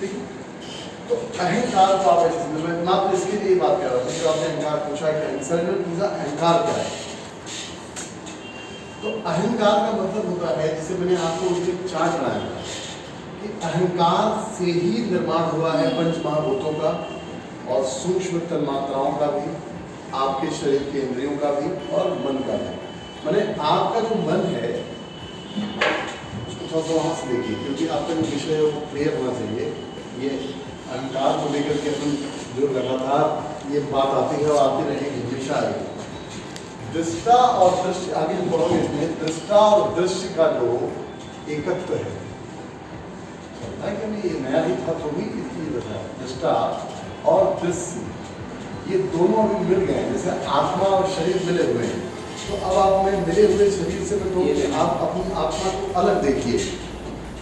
ठीक है। तो अहंकार को आप ऐसे समझ, मैं मात्र इसके लिए बात कर रहा था जो आपने अहंकार पूछा कि सर ने पूछा अहंकार क्या है। तो अहंकार का मतलब होता है, जैसे मैंने आपको एक चार्ट बनाया था कि अहंकार से ही निर्माण हुआ है पंच महाभूतों का और सूक्ष्म तन्मात्राओं का भी, आपके शरीर के इंद्रियों का भी और मन का भी। मैंने आपका जो मन है उसको थोड़ा सा वहाँ से देखिए, क्योंकि आपका जो विषय है वो क्लियर होना चाहिए। ये अहंकार को लेकर के अपन जो लगातार ये बात आती है और आती रहेगी, हमेशा आएगी। दृष्टा और दृश्य, आगे जो पढ़ोगे इसमें, दृष्टा और दृश्य का जो एकत्व है, चलता है कि नहीं, ये नया ही था तो भी इसलिए बताया। दृष्टा और दृश्य ये दोनों अभी मिल गए हैं, जैसे आत्मा और शरीर मिले हुए हैं। तो अब आप में मिले हुए शरीर से मैं कहूँ कि आप अपनी आत्मा को अलग देखिए,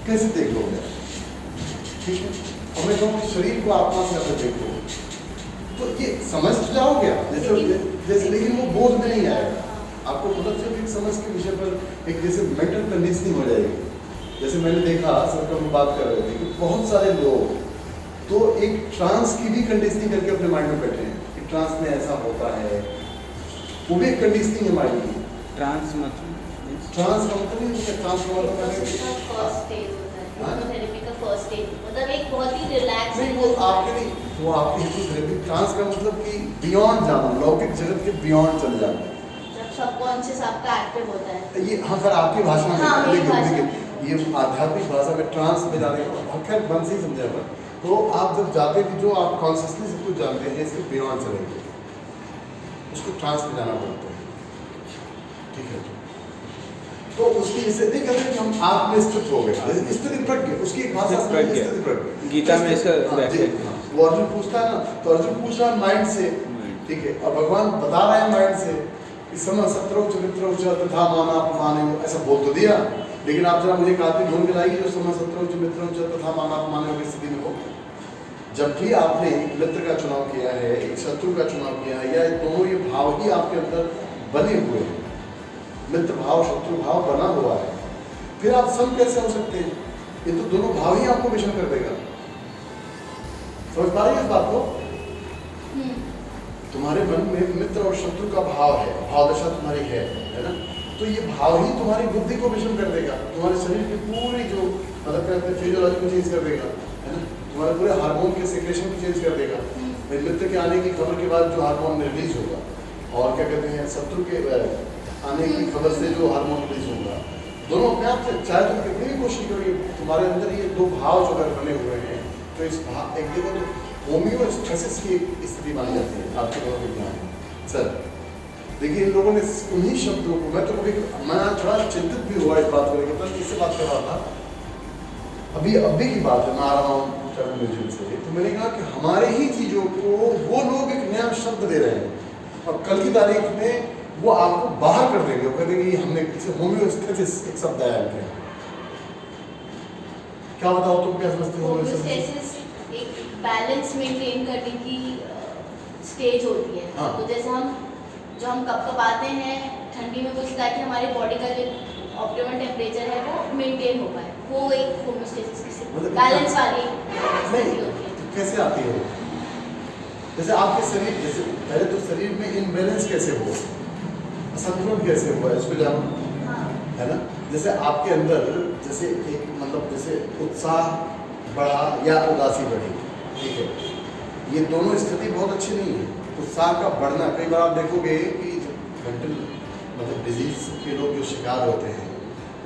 कैसे देख लोगे? ठीक है, और मैं कहूँ कि शरीर को आत्मा से अलग देखो तो ये समझ जाओगे आप, जैसे लेकिन वो बोध में नहीं आएगा आपको, मतलब सिर्फ एक समझ के विषय पर एक जैसे मेंटल कंडीशनिंग हो जाएगी। जैसे मैंने देखा सर हम बात कर रहे थे कि बहुत सारे लोग तो एक ट्रांस की भी कंडीशनिंग करके अपने माइंड में बैठे हैं कि ट्रांस में ऐसा होता है, वो भी एक कंडीशनिंग है माइंड की। ट्रांस मतलब ट्रांस का मतलब नहीं है, ट्रांस का मतलब मतलब एक बहुत ही रिलैक्स, नहीं वो आपके नहीं, वो आपकी हिप्नोथेरेपी। ट्रांस का मतलब कि बियॉन्ड जाना, लौकिक जगत के बियॉन्ड चले जाना, जब सबकॉन्शियस आपका एक्टिव होता है। ये हाँ सर आपकी भाषा में, हाँ, लेकिन ये आध्यात्मिक भाषा में ट्रांस में जाने का खैर मन से ही समझा पर। तो आप जब जाते हैं जो आप कॉन्शियसली सब कुछ जानते हैं इसके बियॉन्ड चलेंगे, उसको ट्रांस में जाना बोलते हैं। ठीक है, तो उसकी इसे नहीं कहते कि हम आप में स्थित हो गए, स्थिति प्रज्ञ, उसकी एक भाषा स्थिति प्रज्ञ गीता में इसका वो अर्जुन पूछता है ना, तो अर्जुन पूछ रहा है माइंड से, ठीक है, और भगवान बता रहे हैं माइंड से कि सम शत्रु चरित्र तथा माना अपमाने, ऐसा बोल तो दिया, लेकिन आप जरा मुझे कहा ढूंढ के लाइए जो सम शत्रु मित्र तथा माना अपमाने की स्थिति में हो। जब भी आपने एक मित्र का चुनाव किया है, एक शत्रु का चुनाव किया है, या दोनों ये भाव ही आपके अंदर बने हुए हैं, मित्र भाव शत्रु भाव बना हुआ है, फिर आप सम कैसे हो सकते हैं? ये तो दोनों भाव ही आपको विषम कर देगा। समझ पा रही है इस बात को? तुम्हारे मन में मित्र और शत्रु का भाव है, भाव दशा तुम्हारी है ना, तो ये भाव ही तुम्हारी बुद्धि को विषम कर देगा, तुम्हारे शरीर की पूरी जो मतलब कहते हैं फिजियोलॉजी को चेंज कर देगा, है ना, तुम्हारे पूरे हार्मोन के सिक्रेशन को चेंज कर देगा। मित्र के आने की खबर के बाद जो हार्मोन रिलीज होगा, और क्या कहते हैं शत्रु के आने की खबर से जो हार्मोन रिलीज होगा, दोनों अपने आप से, चाहे तुम कितनी भी कोशिश करो, तुम्हारे अंदर ये दो भाव जो अगर बने हुए हैं, तो इस भाव एक देखो तो होम्योस्टेसिस की स्थिति मानी जाती है आपके द्वारा विज्ञान में। सर देखिए इन लोगों ने उन्हीं शब्दों को, मैं तो कभी मैं थोड़ा चिंतित भी हुआ इस बात को लेकर, तो इससे बात कर रहा था अभी की बात है, मैं आ रहा हूँ म्यूजियम से, तो मैंने कहा कि हमारे ही चीज़ों को वो लोग एक नया शब्द दे रहे हैं और कल की तारीख में वो आपको बाहर कर देंगे, वो कह देंगे हमने किसी होम्योस्टेसिस एक शब्द आया है। क्या बताओ तुम क्या समझते हो? होम्योस्टेसिस एक बैलेंस मेंटेन करने की स्टेज होती है। हाँ। तो जैसे हम कपकपाते हैं ठंडी में कुछ, ताकि हमारी बॉडी का जो ऑप्टिमल टेम्परेचर है वो मेंटेन हो पाए, वो एक होम्योस्टेसिस की बैलेंस वाली स्थिति होती है। तो कैसे आती है? जैसे आपके शरीर, जैसे पहले तो शरीर में इनबैलेंस कैसे हो, असंतुलन कैसे हुआ इसको जानो, हाँ। है ना। जैसे आपके अंदर जैसे एक मतलब जैसे उत्साह बढ़ा या उदासी बढ़ी, ठीक है, ये दोनों स्थिति बहुत अच्छी नहीं है। उत्साह का बढ़ना, कई बार आप देखोगे कि मेंटल मतलब डिजीज के लोग जो शिकार होते हैं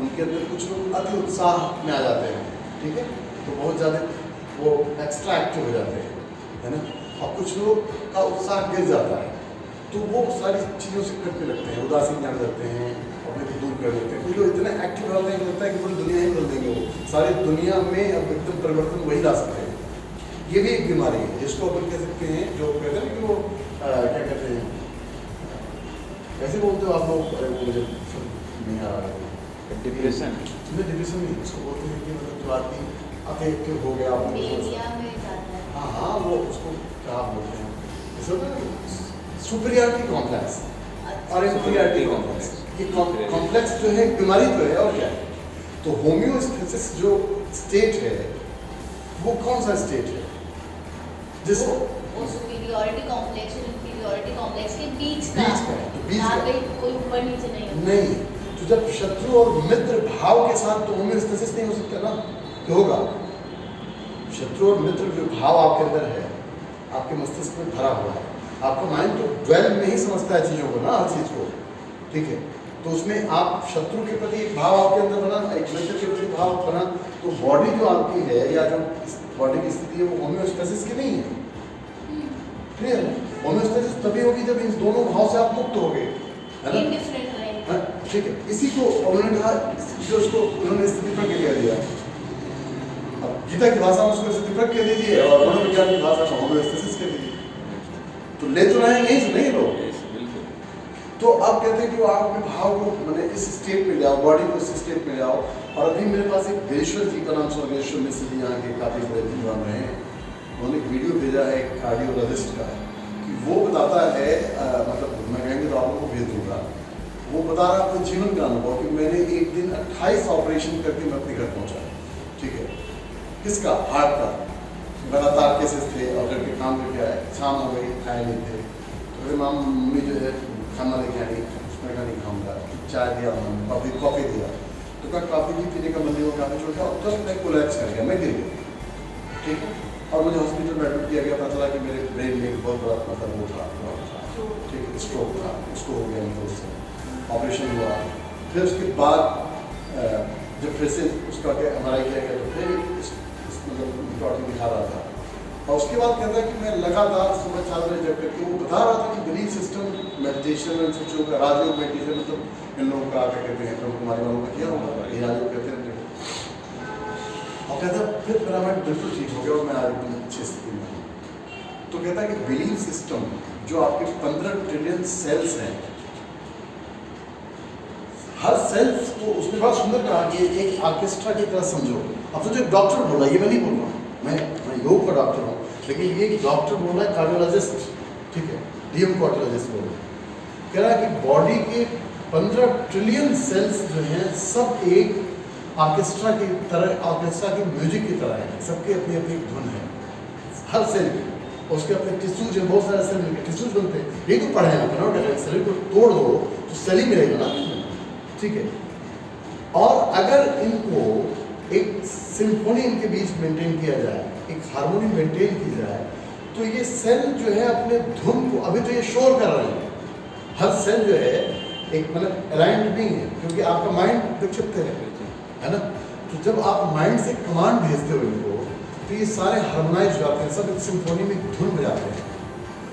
उनके अंदर कुछ लोग अति उत्साह में आ जाते हैं, ठीक है, तो बहुत ज़्यादा वो एक्स्ट्रा एक्टिव हो जाते हैं, है ना, और कुछ लोग का उत्साह गिर जाता है, तो वो सारी चीज़ों से कटने लगते हैं, उदासीन जाने लगते हैं, अपने को दूर कर देते हैं। कुछ लोग इतने एक्टिव रहते हैं कि लगता है कि पूरी दुनिया ही बदल देंगे, वो सारी दुनिया में अब एकदम परिवर्तन वही ला सकते हैं। ये भी एक बीमारी है जिसको अपन कह सकते हैं, जो कहते हैं कि वो क्या कहते हैं, कैसे बोलते हो आप लोग, अरे वो मुझे नहीं आ रहा है, डिप्रेशन। डिप्रेशन नहीं, उसको बोलते हैं कि मतलब जो आदमी अफेक्टिव हो गया, एरिया में जाता है। हाँ हाँ, वो उसको क्या बोलते हैं, सुपीरियरिटी कॉम्प्लेक्स और इंफीरियरिटी कॉम्प्लेक्स। ये कॉम्प्लेक्स जो है बीमारी तो है और क्या है। तो होम्योस्टेसिस जो स्टेट है वो कौन सा स्टेट है जिस वो सुपीरियरिटी कॉम्प्लेक्स और इंफीरियरिटी कॉम्प्लेक्स के बीच का बीच का है, तो बीच यहाँ का। पे कोई ऊपर नीचे नहीं होता। नहीं, तो जब शत्रु और मित्र भाव के साथ तो होम्योस्टेसिस नहीं हो सकता ना, क्या होगा? शत्रु और मित्र जो भाव आपके अंदर है, आपके मस्तिष्क में भरा हुआ है, आपका माइंड तो ड्वेल में ही समझता है चीज़ों को ना, हर चीज़ को, ठीक है। तो उसमें आप शत्रु के प्रति एक भाव आपके अंदर बना, एक मित्र के प्रति भाव बना, तो बॉडी जो आपकी है या जो बॉडी की स्थिति है वो होम्योस्टेसिस की नहीं है। क्लियर है? होम्योस्टेसिस तभी होगी जब इन दोनों भाव से आप मुक्त होगे, है ना? Indifferent रहेगा। हाँ, ठीक है। इसी को उन्होंने कहा, जो उसको उन्होंने स्थिति प्रज्ञ कह दिया। अब गीता की भाषा में उसको स्थिति प्रज्ञ कह दीजिए और मनोविज्ञान की भाषा में होम्योस्टेसिस कह दीजिए, तो ले तो रहे हैं यहीं से नहीं लोग। Yes, बिल्कुल। तो आप कहते हैं कि वो आप अपने भाव को मैंने इस स्टेट में ले आओ, बॉडी को इस स्टेट में ले आओ। और अभी मेरे पास एक देवेश्वर जी का नाम सुना, देवेश्वर मिश्र जी यहाँ के काफ़ी बड़े विद्वान रहे हैं, उन्होंने एक वीडियो भेजा है कार्डियोलॉजिस्ट का, कि वो बताता है मतलब मैं कहेंगे तो आप लोगों को भेज दूँगा, वो बता रहा अपने जीवन का अनुभव कि मैंने एक दिन 28 ऑपरेशन करके मैं अपने घर पहुँचा, ठीक है। किसका? हार्ट का। लगातार केसेस थे और घर के काम करके आए, शाम हो गई, खाए नहीं थे, तो मेरी मम्मी जो है खाना लेके आई, उसमें का नहीं खाऊंगा, चाय दिया उन्होंने, कॉफ़ी दिया, तो कहा कॉफ़ी भी पीने का मन नहीं हुआ, काफ़ी छोड़ गया और तुरंत मैं कोलैप्स कर गया, मैं गिर गया, ठीक है। और मुझे हॉस्पिटल में एडमिट किया गया, पता चला कि मेरे ब्रेन में एक बहुत बड़ा मतलब वो था, ठीक है, स्ट्रोक था, उसको हो गया, मतलब उससे ऑपरेशन हुआ। फिर उसके बाद जब फिर से उसका क्या MRI किया गया, तो फिर मतलब डॉक्टर दिखा रहा था, और उसके बाद कहता है कि मैं लगातार सुबह 4 बजे जब करके वो बता रहा था कि बिलीफ सिस्टम, मेडिटेशन और सब चीज़ों का, राजयोग मेडिटेशन मतलब इन लोगों का क्या कहते हैं, ब्रह्म कुमारी वालों का किया होगा, ये राजयोग कहते हैं। और कहता फिर मेरा माइंड बिल्कुल ठीक हो गया और मैं आज एकदम अच्छी स्थिति में हूँ। तो कहता है कि बिलीफ सिस्टम जो आपके 15 ट्रिलियन सेल्स हैं, हर सेल्स को उसने बहुत सुंदर कहा कि एक ऑर्केस्ट्रा की तरह समझो। अब तो जो डॉक्टर बोला, ये मैं नहीं बोल रहा हूँ, मैं योग का डॉक्टर हूँ, लेकिन ये एक डॉक्टर बोल रहा है, कार्डियोलॉजिस्ट, ठीक है, डीएम कार्डियोलॉजिस्ट बोल रहा है, कह रहा है कि बॉडी के 15 ट्रिलियन सेल्स जो हैं सब एक ऑर्केस्ट्रा की तरह, ऑर्केस्ट्रा के म्यूजिक की तरह है, सबके अपनी अपनी धुन है, हर सेल की, उसके अपने टिश्यूज है, बहुत सारे सेल मिलकर टिश्यूज बनते हैं। ये तो पढ़े हैं आप, शरीर को तोड़ दो तो सेल ही मिलेगा ना, ठीक है। और अगर इनको एक सिम्फोनी इनके बीच मेंटेन किया जाए, एक हार्मोनी मेंटेन की जाए, तो ये सेल जो है अपने धुन को, अभी तो ये शोर कर रहे हैं, हर सेल जो है एक मतलब अलाइंड नहीं है, क्योंकि आपका माइंड विक्षिप्त है ना। तो जब आप माइंड से कमांड भेजते हो इनको, तो ये सारे हार्मोनाइज हो जाते हैं, सब एक सिम्फोनी में धुन बजाते हैं,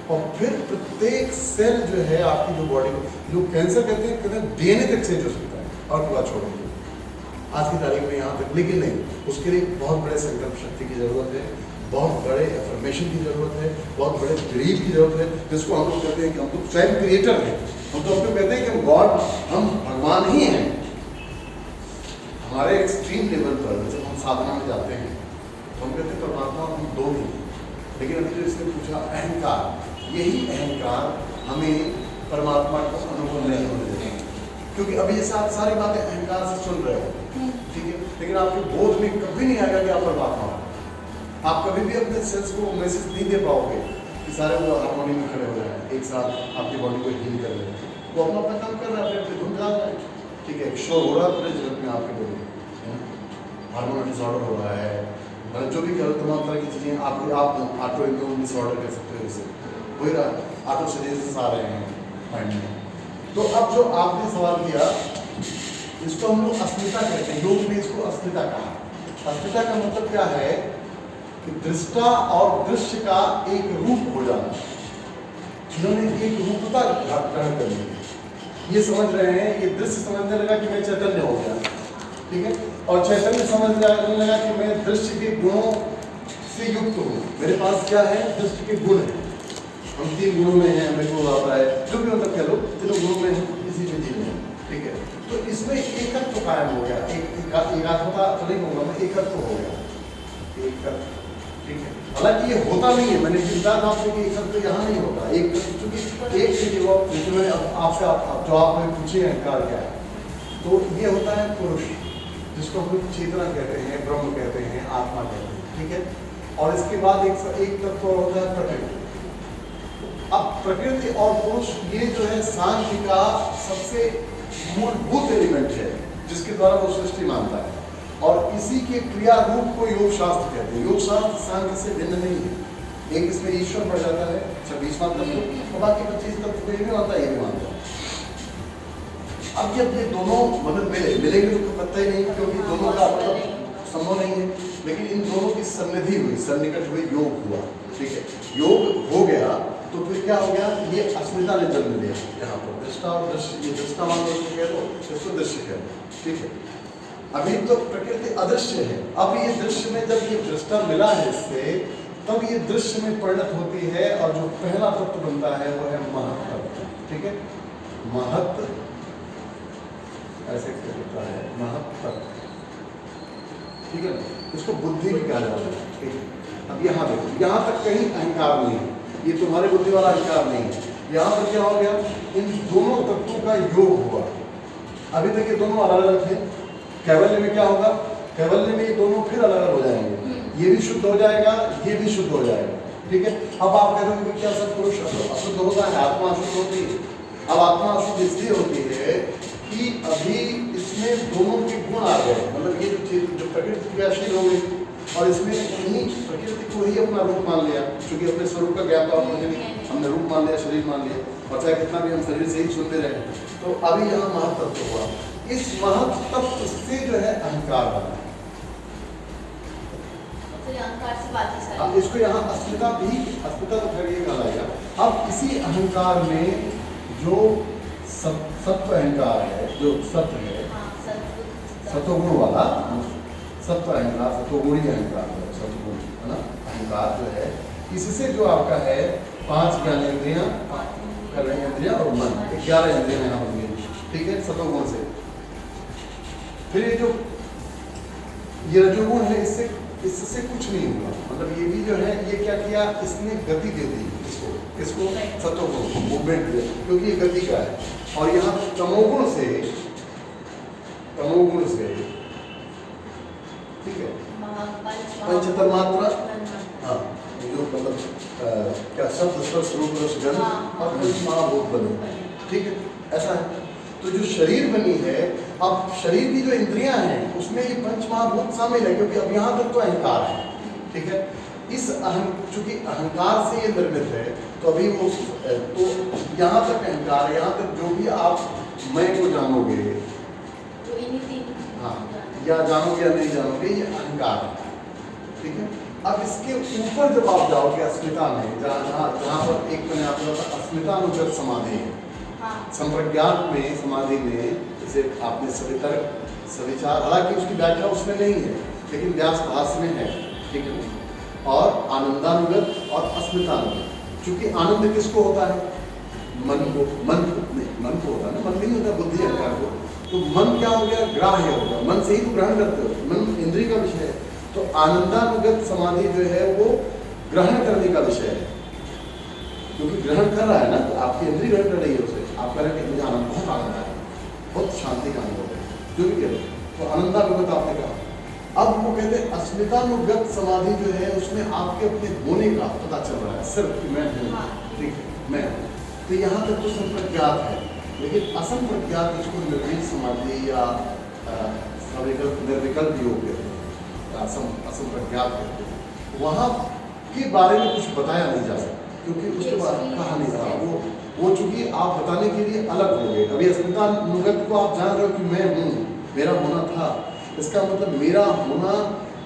और फिर प्रत्येक सेल जो है आपकी जो बॉडी को, लोग कैंसर कहते हैं DNA तक चेंज हो सकता है, और पूरा छोड़ेंगे आज की तारीख में यहाँ तक, लेकिन नहीं, उसके लिए बहुत बड़े संकल्प शक्ति की ज़रूरत है, बहुत बड़े एफर्मेशन की ज़रूरत है, बहुत बड़े बिलीव की ज़रूरत है, जिसको हम लोग कहते हैं कि हम तो स्वयं क्रिएटर हैं, हम तो अपने कहते हैं कि हम गॉड, हम भगवान ही हैं। हमारे एक्सट्रीम लेवल पर जब हम साधना में जाते हैं तो हम कहते हैं परमात्मा हम दो ही, लेकिन अभी जो इसने पूछा अहंकार, यही अहंकार हमें परमात्मा का अनुभव नहीं होने देते, क्योंकि अभी जैसे आप सारी बातें अहंकार से सुन रहे हो, ठीक है, लेकिन आपके बोध में कभी नहीं आएगा कि आप परमात्मा हो। आप कभी भी अपने सेंस को मैसेज नहीं दे पाओगे कि सारे वो हार्मोनी में खड़े हो जाए, एक साथ आपकी बॉडी को हील कर रहे हैं, वो अपना अपना काम कर रहा है, अपने धुन जा रहा है, ठीक है, शोर हो रहा है पूरे जगत में आपके बॉडी में, हार्मोनल डिसऑर्डर हो रहा है, मतलब जो भी करो तमाम तरह की चीज़ें आप ऑटो इम्यून डिसऑर्डर कर सकते हो, इससे हो ही रहा है, ऑटो सजेशंस आ रहे हैं माइंड में। तो अब जो आपने सवाल किया, इसको हम लोग अस्मिता कहते हैं, योग में इसको अस्मिता कहा। अस्मिता का मतलब क्या है कि दृष्टा और दृश्य का एक रूप हो जाना, जिन्होंने एक रूपता ग्रहण कर ली, ये समझ रहे हैं, ये दृश्य समझने लगा कि मैं चैतन्य हो गया, ठीक है, और चैतन्य समझने लगा कि मैं दृश्य के गुणों से युक्त हूँ, मेरे पास क्या है, दृश्य के गुण है, हम 3 गुणों में हैं, मेरे को आता है, जो भी मतलब कह लो, 3 गुणों में हम इसी में जीव हैं, ठीक है। तो इसमें एकत्व कायम हो गया, एकात्मता तो नहीं होगा, मैं एकत्व हो गया, एकत्व, ठीक है। हालांकि ये होता नहीं है, मैंने चिंता था आपसे कि एकत्व यहाँ नहीं होता, एक चूंकि एक चीज जैसे मैंने आपसे जो आपने पूछे अहंकार क्या है, तो ये होता है पुरुष, जिसको हम लोग चेतना कहते हैं, ब्रह्म कहते हैं, आत्मा कहते हैं, ठीक है। और इसके बाद एक तत्व और होता है प्रकृति। अब प्रकृति और पुरुष ये जो है सांख्य का सबसे मूलभूत एलिमेंट है जिसके द्वारा वो सृष्टि मानता है, और इसी के क्रिया रूप को योग शास्त्र कहते हैं। योग शास्त्र सांख्य से भिन्न नहीं है। एक इसमें ईश्वर पड़ जाता है 26वां तत्व, और बाकी 25 तत्व को ये भी मानता है, ये भी मानता है। अब जब ये दोनों मतलब मिलेंगे तो पता ही नहीं, क्योंकि दोनों का मतलब संभव नहीं है, लेकिन इन दोनों की सन्निधि हुई, सन्निकट हुई, योग हुआ, ठीक है। योग हो गया तो फिर क्या हो गया, ये अस्मिता ने जन्म लिया यहाँ पर। दृष्टा और दृश्य, ये दृष्टावान दृश्य कह दो, इसको दृश्य कह दो, ठीक है। अभी तो प्रकृति अदृश्य है, अब ये दृश्य में जब ये दृष्टा मिला है इससे, तब ये दृश्य में परिणत होती है, और जो पहला तत्व बनता है वो है महत्व, ठीक है। महत्व ऐसे होता है, महत्व, ठीक है। इसको बुद्धि भी कहा जाता है, ठीक है। अब यहाँ देखो, यहाँ तक कहीं अहंकार नहीं है, ये तुम्हारे बुद्धि वाला अहंकार नहीं है। यहाँ पर क्या हो गया, इन दोनों तत्वों का योग हुआ। अभी तक ये दोनों अलग अलग थे, कैवल्य में क्या होगा, कैवल्य में ये दोनों फिर अलग अलग हो जाएंगे, ये भी शुद्ध हो जाएगा, ये भी शुद्ध हो जाएगा, ठीक है। अब आप कह रहे हो क्या सब पुरुष अशुद्ध होता है, आत्मा अशुद्ध होती है। अब आत्मा अशुद्ध इसलिए होती है कि अभी इसमें दोनों के गुण आ गए, मतलब ये जो प्रकृति क्रियाशील हो गई, और इसमें इन्हीं प्रकृति को ही अपना रूप मान लिया, क्योंकि अपने स्वरूप का ज्ञान तो हमने रूप मान लिया, शरीर मान लिया, और चाहे कितना भी हम शरीर से ही सुनते रहे। तो अभी यहाँ महत्व हुआ, इस महत्व से जो है अहंकार बना। अब इसको यहाँ अस्मिता भी, अस्मिता तो फिर ये कहा जाएगा। अब इसी अहंकार में जो सत्व अहंकार है, जो सत्व है, सतोगुण वाला सत्व अहंकार, सतोगुणी अहंकार है, सतोगुण है ना अहंकार जो है, इससे जो आपका है 5 ज्ञानेंद्रियां, कर्मेंद्रियां और मन, 11 इंद्रियां यहाँ होंगी, ठीक है, सतोगुण से। फिर ये जो ये रजोगुण है, इससे कुछ नहीं हुआ, मतलब ये भी जो है ये क्या किया, इसने गति दे दी इसको सतोगुण मूवमेंट दे, क्योंकि ये गति का है। और यहाँ तमोगुण से ठीक है, पंचतन्मात्रा, हाँ, जो मतलब क्या शब्द स्पर्श रूप रस गंध और महाभूत बने, ठीक है, ऐसा है। तो जो शरीर बनी है, अब शरीर की जो इंद्रियां हैं उसमें ये पंच महाभूत शामिल है, क्योंकि अब यहाँ तक तो अहंकार है, ठीक है। इस चूंकि अहंकार से ये निर्मित है, तो अभी वो तो यहाँ तक अहंकार, यहाँ तक जो भी आप मैं को जानोगे, हाँ, या जानोगे या नहीं जानोगे, ये अहंकार है, ठीक है। अब इसके ऊपर जब आप जाओगे अस्मिता में, जहाँ पर एक मैंने आपको बताया अस्मितानुगत समाधि है, संप्रज्ञात में समाधि में, जैसे आपने सविचार, हालांकि उसकी व्याख्या उसमें नहीं है, लेकिन व्यास भाष्य में है, ठीक है। और आनंदानुगत और अस्मितानुगत, चूंकि आनंद किसको होता है, मन को होता है ना, मन नहीं होता, बुद्धि अहंकार को। तो मन क्या हो गया, ग्राह्य हो गया, मन से ही तो ग्रहण करते हो, मन इंद्रिय का विषय है। तो आनंदानुगत समाधि जो है वो ग्रहण करने का विषय है, क्योंकि ग्रहण कर रहा है ना, तो आपकी इंद्रिय ग्रहण कर रही है उसे, आप कह रहे हैं मुझे आनंद, बहुत आनंद आया, बहुत शांति का अनुभव है, जो भी कह रहे, तो आनंदानुगत आपने कहा। अब वो कहते हैं अस्मितानुगत समाधि जो है, उसमें आपके अपने होने का पता चल रहा है, सिर्फ कि मैं हूँ, ठीक है, मैं हूँ। तो यहाँ तक तो संप्रज्ञात है, लेकिन असंप्रज्ञात इसको निर्विल समाधि या निर्विकल्प योग कहते हैं, असंप्रज्ञात कहते हैं। वहाँ के बारे में कुछ बताया नहीं जा सकता, क्योंकि उसके बाद कहा नहीं रहा, वो चूंकि आप बताने के लिए अलग हो गए। अभी अस्मितानुगत को आप जान रहे हो कि मैं हूँ, मेरा होना था, इसका मतलब मेरा होना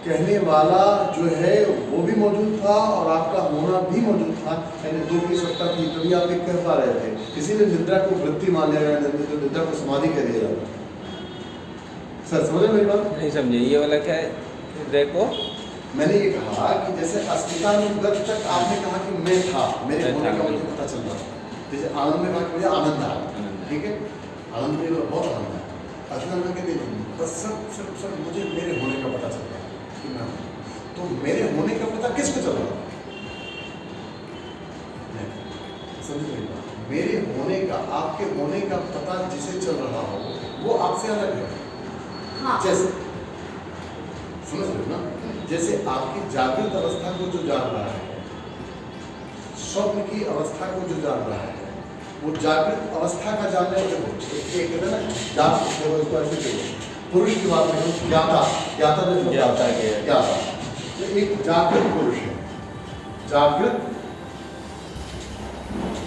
कहने वाला जो है वो भी मौजूद था, और आपका होना भी मौजूद था, यानी दो की सत्ता थी, तभी आप एक कह पा रहे थे। इसीलिए निद्रा को वृत्ति मान लिया गया, निद्रा को समाधि कह दिया जाता। सर समझे मेरी बात? नहीं समझे, ये वाला क्या है हृदय को? मैंने ये कहा कि जैसे अस्मितानुगत तक आपने कहा कि मैं था, मेरे होने का मुझे पता चल रहा था। जैसे आनंद में कहा कि मुझे आनंद आया, ठीक है, आनंद में बहुत आनंद आया। अस्मिता में कहते बस सब मुझे मेरे होने का पता चल रहा है कि मैं हूँ। तो मेरे होने का पता किसको चल रहा है? समझ रही बात? मेरे होने का, आपके होने का पता जिसे चल रहा हो वो आपसे अलग है। हाँ। जैसे समझ रहे हो ना, जैसे आपकी जागृत अवस्था को जो जान रहा है, स्वप्न की अवस्था को जो जान रहा है, वो जागृत अवस्था का जानने वाले एक कहते हैं ना, जागृत देखो इसको ऐसे देखो, पुरुष की बात करो, ज्ञाता ज्ञाता जैसे ज्ञाता के ज्ञाता, तो एक जागृत पुरुष है, जागृत।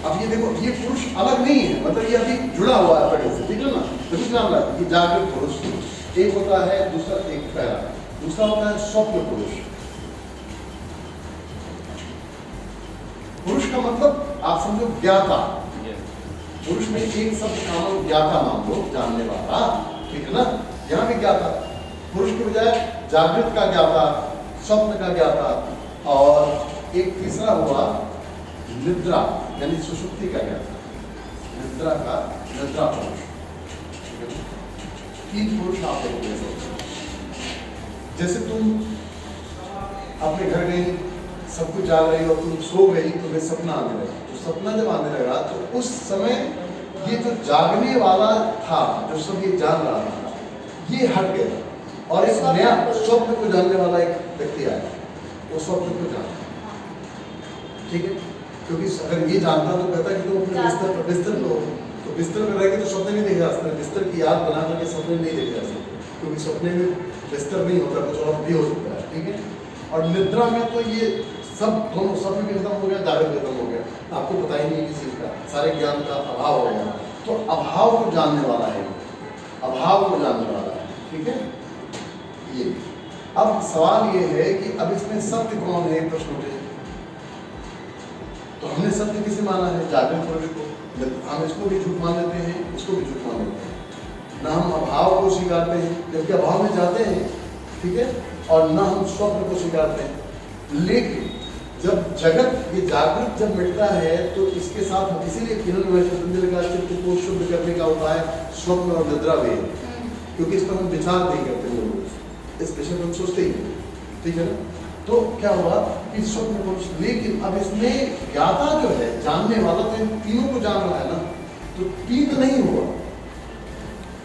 अब ये देखो, ये पुरुष अलग नहीं है, मतलब ये अभी जुड़ा हुआ है पहले से, ठीक है ना, तभी जान रहा है ये जागृत पुरुष एक होता है, दूसरा एक पहला, दूसरा होता है स्वप्न पुरुष। पुरुष का मतलब आप समझो ज्ञाता, पुरुष में एक शब्द कामन ज्ञाता मान लो, जानने वाला, ठीक है ना, यहाँ भी ज्ञाता, पुरुष के बजाय जागृत का ज्ञाता, स्वप्न का ज्ञाता, और एक तीसरा हुआ निद्रा यानी सुषुप्ति का ज्ञाता, निद्रा का निद्रा पुरुष। तीन पुरुष आप देखो, जैसे तुम अपने घर गई, सब कुछ जाग रही हो, तुम सो गई, तुम्हें सपना आने लगा, तो सपना जब आने लगा तो उस समय ये जो जागने वाला था, जो सब ये जान रहा था, ये हट गया और एक नया स्वप्न को जानने वाला एक व्यक्ति आया, वो स्वप्न को जाना, ठीक है, क्योंकि अगर ये जानता तो कहता कि तुम अपने बिस्तर लो, तो बिस्तर में रह के तो सपने नहीं देखे जा सकते, बिस्तर की याद बना करके सपने नहीं देखे जा सकते, क्योंकि सपने में बिस्तर नहीं होता, कुछ और भी हो सकता है, ठीक है। और निद्रा में तो ये सब दोनों सपने भी खत्म हो गया, जागृत खत्म हो गया, आपको पता ही नहीं किसी चीज़ का, सारे ज्ञान का अभाव हो गया, तो अभाव को जानने वाला है, अभाव को जानने वाला है, ठीक है। ये अब सवाल ये है कि अब इसमें सत्य कौन है, प्रश्न उठे, तो हमने सत्य किसे माना है, जागृत पुरुष को, हम इसको भी झूठ मान लेते हैं, इसको भी झूठ मान लेते हैं, ना हम अभाव को स्वीकारते हैं जबकि अभाव में जाते हैं, ठीक है, और ना हम स्वप्न को स्वीकारते हैं। लेकिन जब जगत ये जागृत जब मिटता है तो इसके साथ हम इसीलिए चित्त को शुद्ध करने का उपाय स्वप्न और निद्रा भी है, क्योंकि इस पर हम विचार नहीं करते लोग, इस विषय पर हम सोचते ही नहीं, ठीक है ना। तो क्या हुआ कि स्वप्न पुरुष, लेकिन अब इसमें ज्ञाता जो है, जानने वाला तो इन तीनों को जान रहा है ना, तो तीन नहीं हुआ,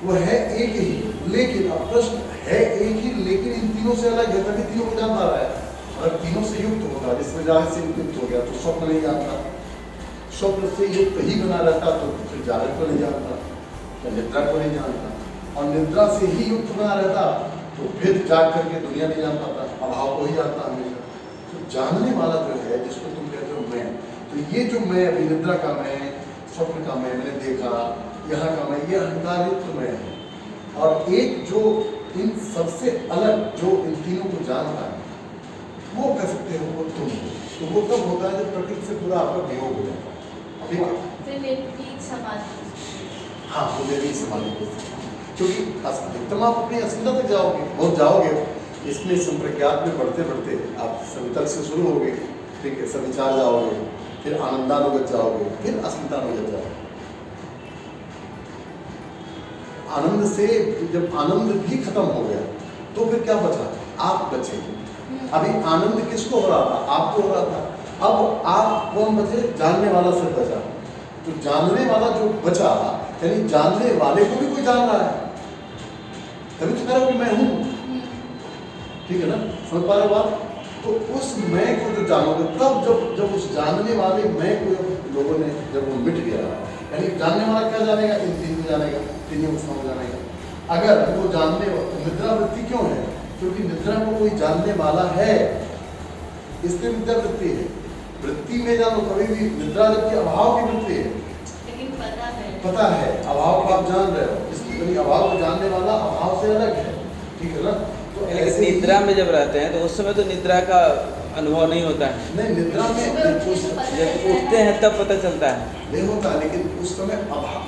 वो है एक ही, लेकिन अब प्रश्न है एक ही, लेकिन इन तीनों से अलग है, तभी तीनों को जान पा रहा है। अगर तीनों से युक्त होगा, जिसमें जागृत से युक्त हो गया तो स्वप्न नहीं जानता, स्वप्न से युक्त ही बना रहता तो फिर जागृत को नहीं जानता, निद्रा को नहीं जानता, और निद्रा से ही युक्त बना रहता तो फिर जाग करके दुनिया नहीं जान पाता, अभाव को ही जानता हमेशा। तो जानने वाला जो है, जिसको तुम कहते हो मैं, तो ये जो मैं अभी निद्रा का मैं, स्वप्न का मैं, मैंने देखा, यहाँ का मैं, ये अहंकार युक्त मैं है, और एक जो इन सबसे अलग जो इन तीनों को जानता है, वो कह सकते हो वो तुम हो। तो वो तब होता है जब प्रकृति से पूरा आपका वियोग हो जाता है, ठीक है। फिर निर्भीक समाधि, हाँ, वो निर्भीक समाधि, क्योंकि एकदम आप अपनी असलियत तक जाओगे, बहुत जाओगे, इसमें संप्रज्ञात में बढ़ते बढ़ते आप संतर्क से शुरू होगे, ठीक है, सविचार जाओगे, फिर आनंदानुगत जाओगे, फिर अस्मितानुगत जाओगे। आनंद से जब आनंद भी खत्म हो गया तो फिर क्या बचा, आप बचे। अभी आनंद किसको हो रहा था, आपको हो रहा था, अब आप कौन बचे, जानने वाला सिर्फ बचा। तो जानने वाला जो बचा, यानी जानने वाले को भी कोई जान रहा है, तभी तो कह रहा हूं कि मैं हूं, ठीक है ना, समझ पा रहे बात। तो उस मैं को जो जानोगे, तब जब उस जानने वाले मैं को लोगों ने जब वो मिट गया, यानी जानने वाला क्या जानेगा, इन तीन को जानेगा, तीन अवस्थाओं जानेगा। अगर वो जानने, निद्रा वृत्ति क्यों है, क्योंकि निद्रा को कोई जानने वाला है, इसलिए निद्रा वृत्ति है। वृत्ति में जानो कभी भी, निद्रा जबकि अभाव की वृत्ति है, लेकिन पता है अभाव को आप जान रहे हो, इसलिए अभाव को जानने वाला अभाव से अलग है, ठीक है ना। तो लेकिन निद्रा में जब रहते हैं तो उस समय तो निद्रा का अनुभव नहीं होता है, नहीं, निद्रा में जब उठते हैं तब पता चलता है, नहीं होता, लेकिन उस समय अभाव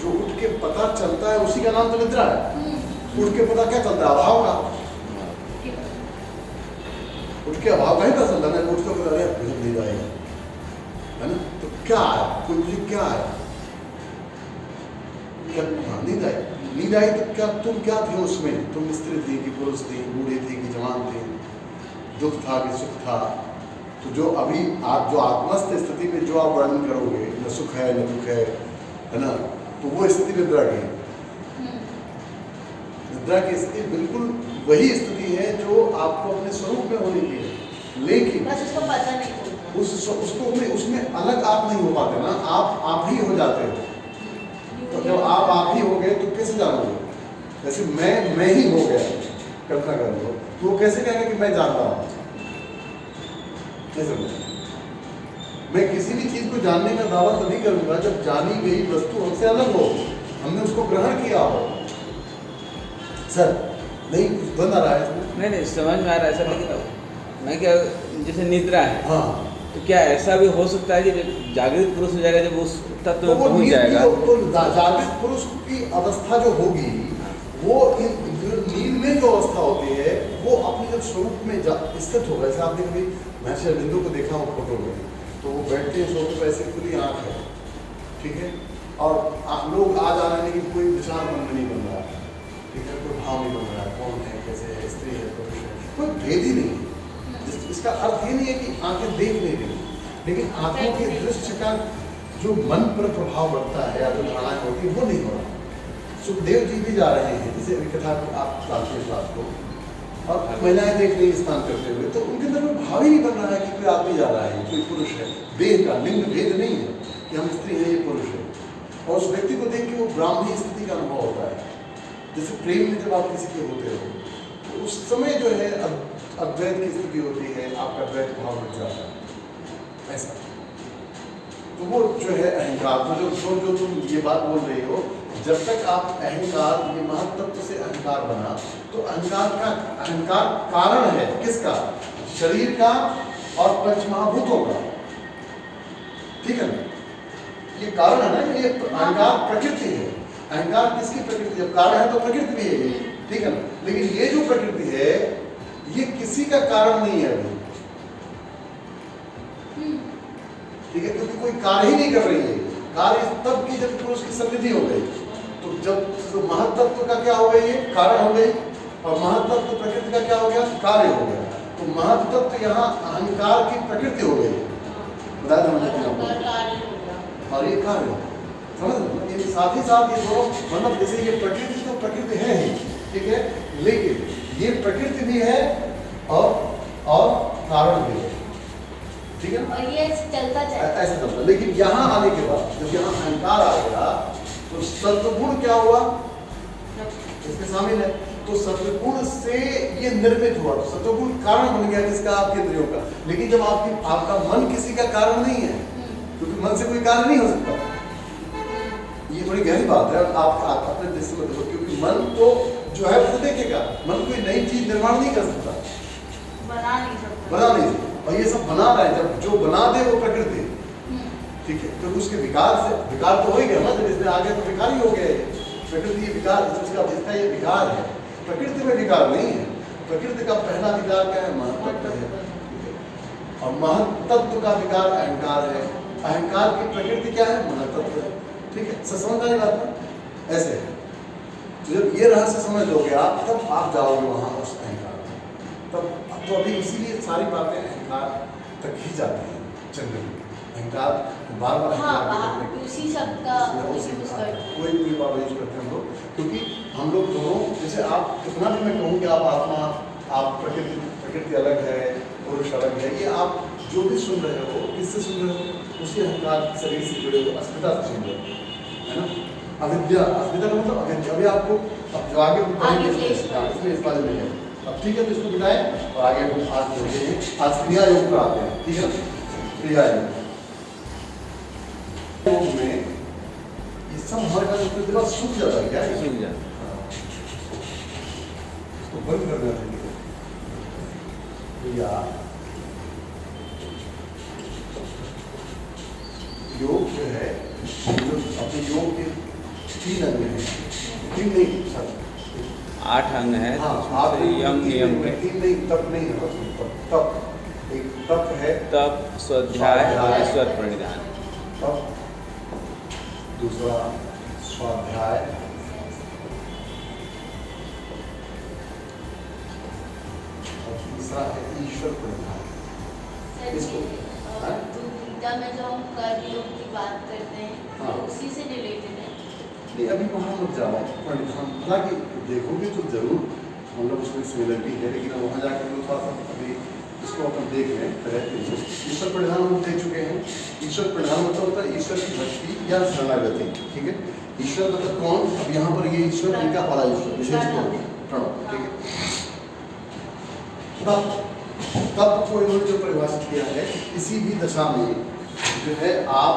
जो उठ के पता चलता है उसी का नाम तो निद्रा है। उठ के पता क्या चलता है, अभाव का, उठ के अभाव का ही पता चलता है, उठ के पता नहीं जाएगा, है ना। तो क्या है, कोई मुझे क्या है, क्या नींद आई, नींद आई तो क्या तुम क्या थे उसमें, तुम स्त्री थी कि पुरुष थी, बूढ़े थे कि जवान थे, दुख था कि सुख था। तो जो अभी आप जो आत्मस्थ स्थिति में जो आप वर्णन करोगे, न सुख है न दुख है ना, तो वो स्थिति निद्रा की है। निद्रा की स्थिति बिल्कुल वही स्थिति है जो आपको अपने स्वरूप में होनी चाहिए, लेकिन बस उसको पता नहीं चलता। उसमें अलग आप नहीं हो पाते ना, आप ही हो जाते हो। तो जब आप ही हो गए तो कैसे जानोगे? जैसे मैं ही हो गया, कल्पना कर लो, तो वो कैसे कहेगा कि मैं जानता हूँ? कैसे? मैं किसी भी चीज को जानने का दावा तभी करूंगा जब जानी गई वस्तु हमसे अलग हो, हमने उसको ग्रहण किया हो। सर नहीं कुछ बंद आ रहा है इसमें? नहीं समझ में आ रहा है सर, लेकिन मैं क्या, जैसे निद्रा है, हाँ, तो क्या ऐसा भी हो सकता है कि जब जागृत पुरुष हो जाएगा, जब उस तत्व तो में वो पहुंच जाएगा, तो जागृत पुरुष की अवस्था जो होगी, वो नींद में जो अवस्था होती है वो अपने जब स्वरूप में स्थित होगा। जैसे आपने कभी महर्षि अरविंदो को देखा हो फोटो में, तो वो बैठते हैं सोते पर ऐसे खुली आँख है, ठीक है, और लोग आ जा रहे हैं लेकिन कोई विचार मन में नहीं बन रहा है, ठीक है, कोई भाव नहीं बन रहा है, कौन है, कैसे है, स्त्री है, पुरुष है, कोई भेद ही नहीं। इसका अर्थ ये नहीं है कि आंखें देख नहीं रही, लेकिन आंखों के दृश्य का जो मन पर प्रभाव पड़ता है या जो धारणाएं होती है वो नहीं हो रहा। सुखदेव जी भी जा रहे हैं, जैसे कथा आप जानते हैं बात को, और महिलाएं देख रही स्नान करते हुए, तो उनके अंदर कोई भाव ही नहीं बन रहा है कि कोई आदमी जा रहा है, कोई पुरुष है, देह का लिंग भेद नहीं है कि हम स्त्री है, ये पुरुष है। और उस व्यक्ति को देख के वो ब्राह्मणी स्थिति का अनुभव होता है। जैसे प्रेम में जब आप किसी के होते हो, तो उस समय जो है अद्वैत की स्थिति होती है, आपका द्वैत भाव बढ़ जाता है, ऐसा। तो वो जो है अहंकार, तो जो तुम ये बात बोल रही हो, जब तक आप अहंकार, ये महत्त्व से अहंकार बना, तो अहंकार कारण है किसका? शरीर का और पंचमहाभूतों का, ठीक है ना? ये कारण है ना, ये अहंकार प्रकृति है। अहंकार किसकी प्रकृति? जब कारण है तो प्रकृति भी है, ठीक है ना? लेकिन ये जो प्रकृति है ये किसी का कारण नहीं है अभी, ठीक है, क्योंकि कोई कार्य ही नहीं कर रही है। कार्य तब की जब पुरुष की समृद्धि हो गई, तो जब तो महत्त्व का क्या हो गई, ये कारण हो गई, और महत्त्व प्रकृति का क्या हो गया, कार्य हो गया। तो महत्त्व यहाँ अहंकार की प्रकृति हो गई, बताया था मैंने, और ये कार्य, समझ लो, साथ ही साथ ये दोनों, मतलब जैसे ये प्रकृति तो प्रकृति है ही, ठीक है, लेकिन ये प्रकृति भी है और कारण भी है, ठीक है, और ये चलता जाएगा ऐसा चलता। लेकिन यहाँ आने के बाद जब यहाँ अहंकार आ गया, तो सत्वगुण क्या हुआ, इसमें शामिल है। तो सत्वगुण से ये निर्मित हुआ, तो सत्वगुण कारण बन गया किसका? आपके इंद्रियों का। लेकिन जब आपका मन किसी का कारण नहीं है, क्योंकि मन से कोई कार्य नहीं हो सकता। ये बड़ी गहरी बात है, आप अपने दृष्टि में देखो, क्योंकि मन तो जो है वो देखेगा, मन कोई नई चीज निर्माण नहीं कर सकता, बना नहीं सकता, और ये सब बना रहा है, जब जो बना दे वो प्रकृति, ठीक है, तो उसके विकार से, विकार तो हो ही गया ना, जब इसमें आ गया तो विकार ही हो गया है। प्रकृति ये विकार, इसका ये विकार है, प्रकृति में विकार नहीं है। प्रकृति का पहला विकार क्या है? महत्त्व है, और महत्त्व का विकार अहंकार है। अहंकार की प्रकृति क्या है? महत्त्व है, ठीक है, समझ आने बात ऐसे। तो जब ये रहस्य समझ लोगे आप, तब आप जाओगे वहाँ उस अहंकार में, तब तो अभी इसीलिए सारी बातें अहंकार तक ही जाती हैं। चंद्र अहंकार बार बार उसी शब्द का कोई भी बार यूज करते हैं हम लोग, क्योंकि हम लोग दोनों, जैसे आप कितना भी मैं कहूँ कि आप आत्मा, आप प्रकृति अलग है, पुरुष अलग है, ये आप जो भी सुन रहे हो, किससे सुन रहे हो? उसी अहंकार शरीर से जुड़े हो, अस्मिता से सुन रहे हो, है ना? अविद्या, अस्मिता का मतलब अविद्या। अभी आपको अब जो आगे इसमें इस बारे में है, अब ठीक है, तो इसको बिठाएं और आगे हम आज जोड़ते हैं। आज क्रिया योग पर आते हैं, ठीक है, क्रिया योग में ये सब हमारे पास उसके दिमाग सूख जाता है, क्या सूख जाता है, इसको बंद कर देना चाहिए। क्रिया योग जो है, जो अपने योग के 3 अंग हैं, 3 नहीं, सर 8 अंग है, हाँ, यम नियम के 3 नहीं, तप नहीं है, तप एक तप है, तप, स्वाध्याय, ईश्वर प्रणिधान, तप, दूसरा स्वाध्याय, और तीसरा है ईश्वर प्रणिधान। गीता में जो हम कर्मयोग की बात करते हैं, हाँ, उसी से रिलेटेड है। नहीं, अभी वहाँ मत जाओ, प्रणिधान, हालांकि देखोगे तो जरूर मतलब उसमें सिमिलरिटी है, लेकिन वहाँ जाकर हम थोड़ा सा अभी इसको अपन देख रहे हैं। ईश्वर परिधान हम देख चुके हैं। ईश्वर परिधान मतलब होता है ईश्वर की भक्ति या शरणागति, ठीक है। ईश्वर मतलब कौन, अब यहाँ पर ये ईश्वर इनका वाला ईश्वर विशेष तौर पर प्रणव, ठीक है। तब को इन्होंने जो परिभाषित किया है, किसी भी दशा में जो है आप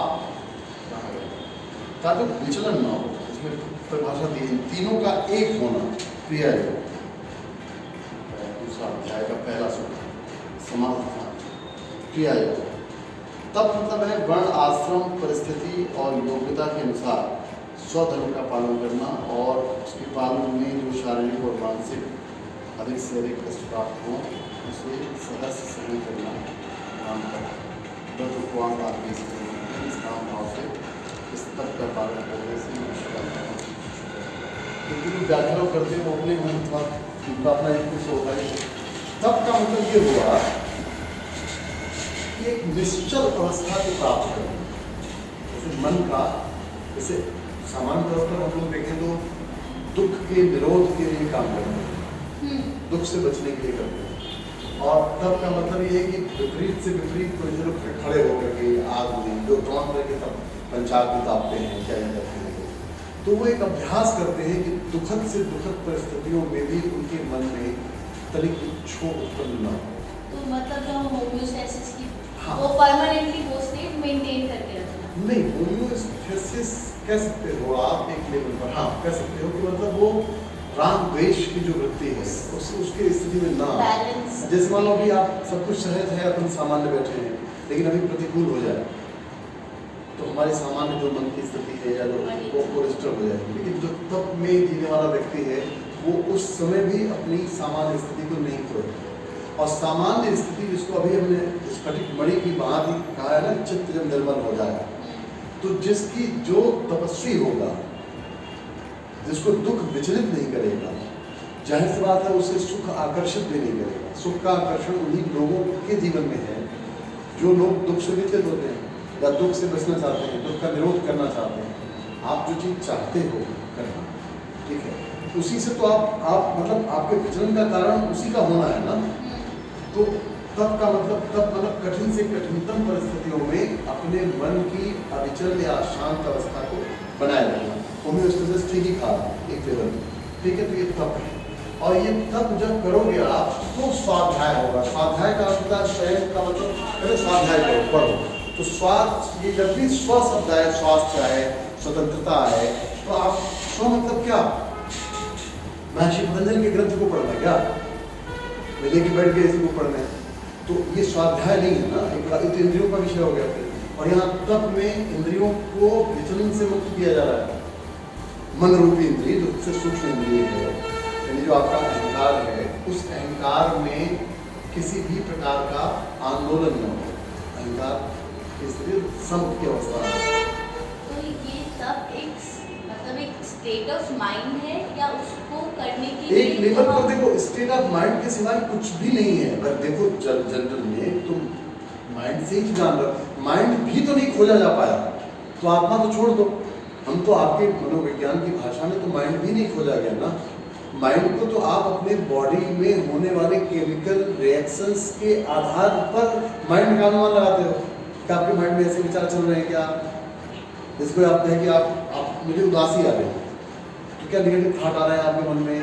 का जो विचलन ना हो, इसमें परिभाषा दी है तीनों का एक होना, क्रिया योग। दूसरा अध्याय का पहला सूत्र समाधान क्रिया योग। तब मतलब है वर्ण आश्रम परिस्थिति और योग्यता के अनुसार स्वधर्म का पालन करना और उसके पालन में जो शारीरिक और मानसिक अधिक से अधिक कष्ट प्राप्त हो उसे सहर्ष सहन करना नाम का इस काम भाव से इस तब का पालन करने से क्योंकि जो व्याख्यान करते हैं वो अपने मन उनका अपना एक कुछ होता है। तब का मतलब ये हुआ कि एक निश्चल अवस्था को प्राप्त करना, जैसे मन का, जैसे सामान्य तौर पर हम लोग देखें तो दुख के निरोध के लिए काम करते हैं, दुख से बचने के लिए करते हैं। और तब का मतलब ये है कि विपरीत से विपरीत कोई लोग खड़े होकर के आग में जो तौर करके तब पंचाग में तापते हैं, क्या करते हैं, तो वो एक अभ्यास करते हैं कि दुखद से दुखद परिस्थितियों में भी उनके मन में तनिक क्षोभ उत्पन्न न हो। तो मतलब जो होम्योस्टैसिस की हाँ। वो परमानेंटली वो स्टेट मेंटेन करके रखना। नहीं, होम्योस्टैसिस कह सकते हो आप एक लेवल पर, हाँ कह सकते हो कि मतलब वो राग द्वेष की जो वृत्ति है उसकी स्थिति में ना, जैसे मान लो अभी आप सब कुछ सहज है, अपन सामान्य बैठे हैं, लेकिन अभी प्रतिकूल हो जाए तो हमारे सामान्य जो मन की स्थिति है या जो वो डिस्टर्ब हो जाएगी। लेकिन जो तप में जीने वाला व्यक्ति है वो उस समय भी अपनी सामान्य स्थिति को नहीं खोएगा। और सामान्य स्थिति जिसको अभी हमने स्फटिक मणि की बात ही कहा है ना, चित्त जब निर्मल हो जाए, तो जिसकी जो तपस्वी होगा, जिसको दुख विचलित नहीं करेगा, जाहिर सी बात है उसे सुख आकर्षित भी नहीं करेगा। सुख का आकर्षण उन्हीं लोगों के जीवन में है जो लोग दुख से विचलित होते हैं या दुख से बचना चाहते हैं, दुख का निरोध करना चाहते हैं। आप जो चीज़ चाहते हो करना, ठीक है, उसी से तो आप मतलब आपके विचलन का कारण उसी का होना है ना। तो तब मतलब कठिन से कठिनतम परिस्थितियों में अपने मन की अविचल या शांत अवस्था को बनाए रखना। होम्योस्टेसिस ठीक ही कहा एक लेवल, ठीक है। तो ये तप है, और ये तप जब करोगे आप तो स्वाध्याय होगा। स्वाध्याय का अर्थ होता है स्वयं का, मतलब पहले स्वाध्याय करो, पढ़ो। तो ये जब भी स्व शब्द आए, स्वास्थ्य आए, स्वतंत्रता आए, तो आप स्व मतलब क्या, महर्षि पतंजलि के ग्रंथ को पढ़ना, क्या लेके बैठ गए इसी को पढ़ना है, तो ये स्वाध्याय नहीं है ना, एक इंद्रियों का विषय हो गया फिर। और यहाँ तप में इंद्रियों को विचलन से मुक्त किया जा रहा है। मन रूपी इंद्रिय जो सबसे सूक्ष्म इंद्रिय है, यानी जो आपका अहंकार है, उस अहंकार में किसी भी प्रकार का आंदोलन न हो, अहंकार इसलिए सम की अवस्था है। तो ये सब एक मतलब एक स्टेट ऑफ माइंड है या उसको करने के लिए एक लेवल पर देखो, स्टेट ऑफ माइंड के सिवाय कुछ भी नहीं है। अगर देखो जनरल में तुम माइंड से ही जान रहे हो, माइंड भी तो नहीं खोजा जा पाया, तो आत्मा तो छोड़ दो। हम तो आपके मनोविज्ञान की भाषा में तो माइंड भी नहीं खोजा गया ना। माइंड को तो आप अपने बॉडी में होने वाले केमिकल रिएक्शंस के आधार पर माइंड का अनुमान लगाते हो कि आपके माइंड में ऐसे विचार चल रहे हैं क्या, जिसको आप कहें कि आप मुझे उदासी आ रही है, तो क्या निगेटिव थॉट आ रहा है आपके मन में,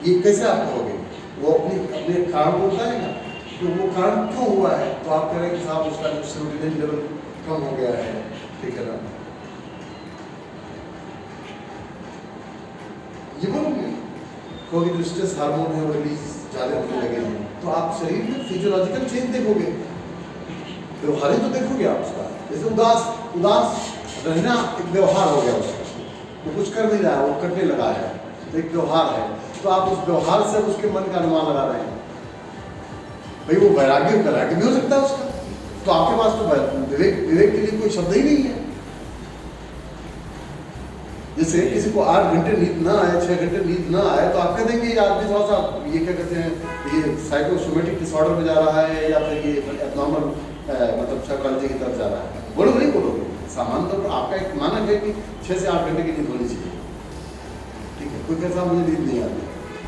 ये कैसे आप कहोगे? वो अपने कारण को बताएगा, तो वो कारण क्यों हुआ है, तो आप कह रहे हैं कि साहब उसका जो सेरोटोनिन लेवल कम हो गया है, ठीक है ना, ये बोलोगे क्योंकि जो स्ट्रेस हार्मोन है वो रिलीज ज़्यादा होने लगे हैं, तो आप शरीर में फिजियोलॉजिकल चेंज देखोगे, व्यवहार तो देखोगे आप उसका। जैसे उदास रहना एक व्यवहार हो गया उसका, वो कुछ कर नहीं रहा है, वो करने लगा है, तो एक व्यवहार है, तो आप उस व्यवहार से उसके मन का अनुमान लगा रहे हैं। भाई वो वैराग्य भी हो सकता है उसका, तो आपके पास तो विवेक के लिए कोई शब्द ही नहीं है। जैसे किसी को 8 घंटे नींद ना आए, 6 घंटे नींद ना आए, तो आप कह देंगे ये आदमी थोड़ा सा ये क्या कहते हैं, ये साइकोसोमेटिक डिसऑर्डर में जा रहा है या फिर ये एबनॉर्मल मतलब साइकोलॉजी की तरफ जा रहा है, बोलोगे नहीं बोलोगे? सामान्य तौर पर आपका एक मानक है कि 6 से 8 घंटे की नींद होनी चाहिए, ठीक है, कोई कहता मुझे नींद नहीं आती,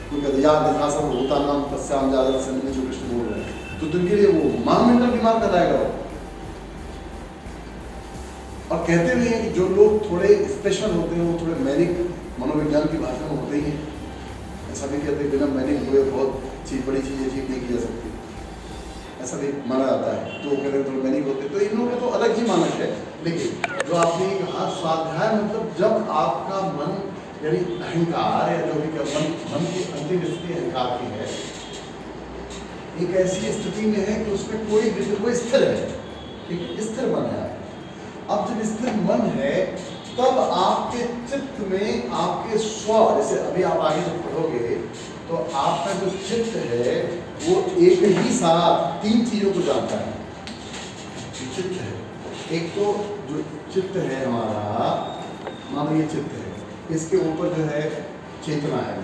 कोई कहता याद देखा सब होता नाम तस्याम जादव संधि जो कृष्ण बोल रहे हैं, तो तुमके लिए वो महामेंटल बीमार कराएगा वो। और कहते भी हैं कि जो लोग थोड़े स्पेशल होते हैं वो थोड़े मैनिक मनोविज्ञान की भाषा में होते ही हैं। ऐसा भी कहते हैं बिना मैनिक हुए बहुत बड़ी चीज़ अचीव नहीं की जा सकती, ऐसा भी माना जाता है। तो वो कहते हैं थोड़े मैनिक होते हैं, तो इन लोगों का तो अलग ही मानक है। लेकिन जो आपने कहा स्वाध्याय मतलब जब आपका मन यानी अहंकार या जो भी मन की अंतिम स्थिति अहंकार की है, एक ऐसी स्थिति में है कि उसमें कोई स्थिर है, एक स्थिर मन है। अब जब स्थिर मन है तब आपके चित्त में आपके स्व, जैसे अभी आप आगे जब पढ़ोगे तो आपका जो चित्त है वो एक ही साथ तीन चीजों को जानता है। चित्त है, एक तो जो चित्त है हमारा, मान लो ये चित्त है, इसके ऊपर जो है चेतना है,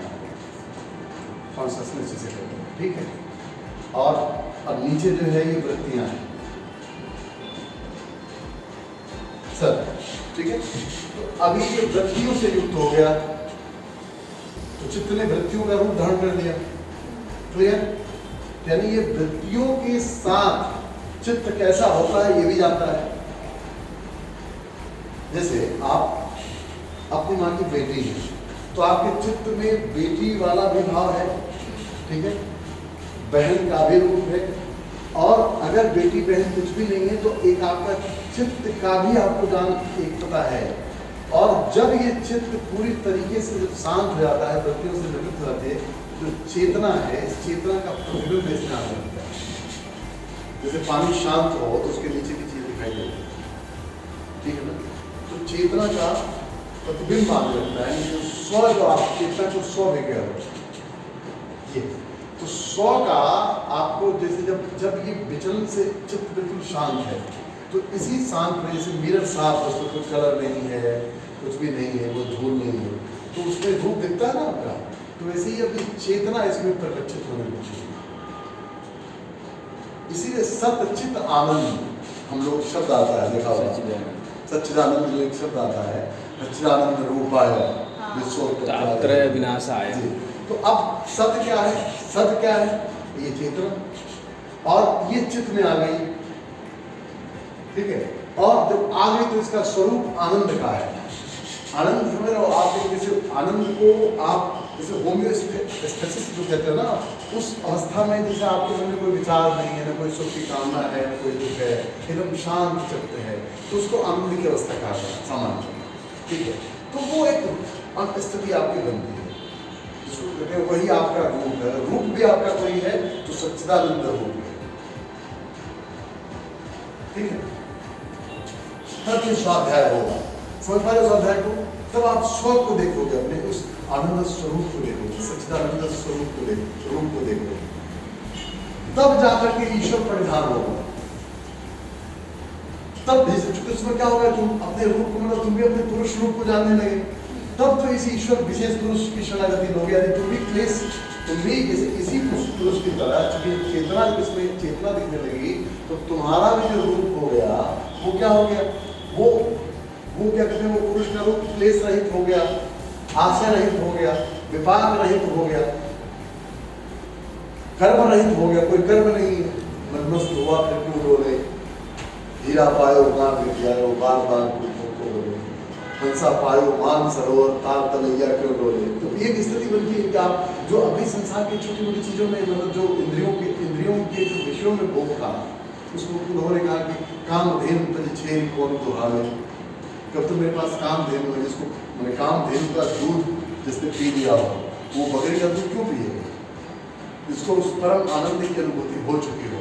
कॉन्शसनेस जिसे कहते हैं, ठीक है। और अब नीचे जो है ये वृत्तियां हैं सर, ठीक है। तो अभी ये वृत्तियों से युक्त हो गया तो चित्त ने वृत्तियों का रूप धारण कर लिया, क्लियर। यानी ये वृत्तियों के साथ चित्त कैसा होता है ये भी जानता है। जैसे आप अपनी माँ की बेटी है तो आपके चित्त में बेटी वाला भी भाव है, ठीक है, बहन का भी रूप है। और अगर बेटी बहन कुछ भी नहीं है तो एक आपका चित्त का भी आपको जान एक पता है। और जब ये चित्त पूरी तरीके से जब शांत हो जाता है, वृत्तियों से निवृत्त हो जाते हैं, जो चेतना है इस चेतना का प्रतिबिंब इसमें आ जाता है। जैसे पानी शांत हो तो उसके नीचे की चीज दिखाई देती है, ठीक है ना। तो चेतना का प्रतिबिंब आने लगता है, जो स्व, जो आप चेतना को स्व भी कह रहे हो, ये तो स्व का आपको जैसे जब ये विचलन से चित्त बिल्कुल शांत है तो इसी शांत में जैसे मिरर साफ, उसमें कोई कलर नहीं है, कुछ भी नहीं है, वो धूल नहीं है, तो उसमें रूप दिखता है ना आपका। तो वैसे ही अपनी चेतना इसमें प्रकटित होने लगी। इसीलिए सतचित आनंद हम लोग शब्द आता है, देखा होगा सच्चिदानंद जो एक शब्द आता है, सच्चिदानंद रूपाय तापत्रय विनाशाय। तो अब सत्य क्या है? सत्य क्या है? ये चेतना और ये चित्त में आ गई, ठीक है। और जब आ गई तो इसका स्वरूप आनंद का है। आनंद समझ रहे हो आप? जैसे आनंद को आप जैसे होम्योस्टेसिस जो कहते हैं ना, उस अवस्था में जैसे आपके मन में कोई विचार नहीं है, ना कोई सुख की कामना है, ना कोई दुख है, एकदम शांत चित्त है, तो उसको आनंद की अवस्था कहा जाता है सामान्य, ठीक है। तो वो एक स्थिति आपकी बनती है, जिसको कहते हैं वही आपका रूप है। रूप भी आपका कोई है तो सच्चिदानंद रूप है, ठीक है। तब ये स्वाध्याय होगा, समझ पा रहे स्वाध्याय को? तब आप स्व को देखोगे, अपने उस आनंद स्वरूप को देखोगे, सच्चिदानंद स्वरूप को देखोगे, रूप को देखोगे, तब जाकर के ईश्वर परिधान होगा। तब चूंकि उसमें क्या होगा, तुम अपने रूप को मतलब तुम भी अपने पुरुष रूप को जानने लगे, तब तो इसी ईश्वर विशेष पुरुष की शरणागति लोगे। यदि तुम भी क्लेश, तुम भी जैसे इसी पुरुष की तरह चूंकि चेतना जिसमें चेतना दिखने लगी तो तुम्हारा भी जो रूप हो गया वो क्या हो गया, वो क्या कहते हैं, वो पुरुष का रूप क्लेश रहित हो गया, आशय रहित हो गया, विपाक रहित हो गया, कर्म रहित हो गया, कोई कर्म नहीं, मनमस्त हुआ फिर क्यों डोले, हीरा पायो कान विद्यायो बार बार को डोले, हंसा पायो मान सरोवर तार तलैया क्यों डोले। तो एक स्थिति बनती है कि आप जो अभी संसार की छोटी मोटी चीजों में मतलब जो इंद्रियों के जो विषयों में भोग था, उसको उन्होंने कहा कि कामधेनु तज छेरी कौन दुहावे। कब तो मेरे पास कामधेनु है, जिसको मैंने कामधेनु का दूध जिसने पी लिया हो, वो बकरी का दूध क्यों पिएगा, जिसको उस परम आनंद की अनुभूति हो चुकी हो,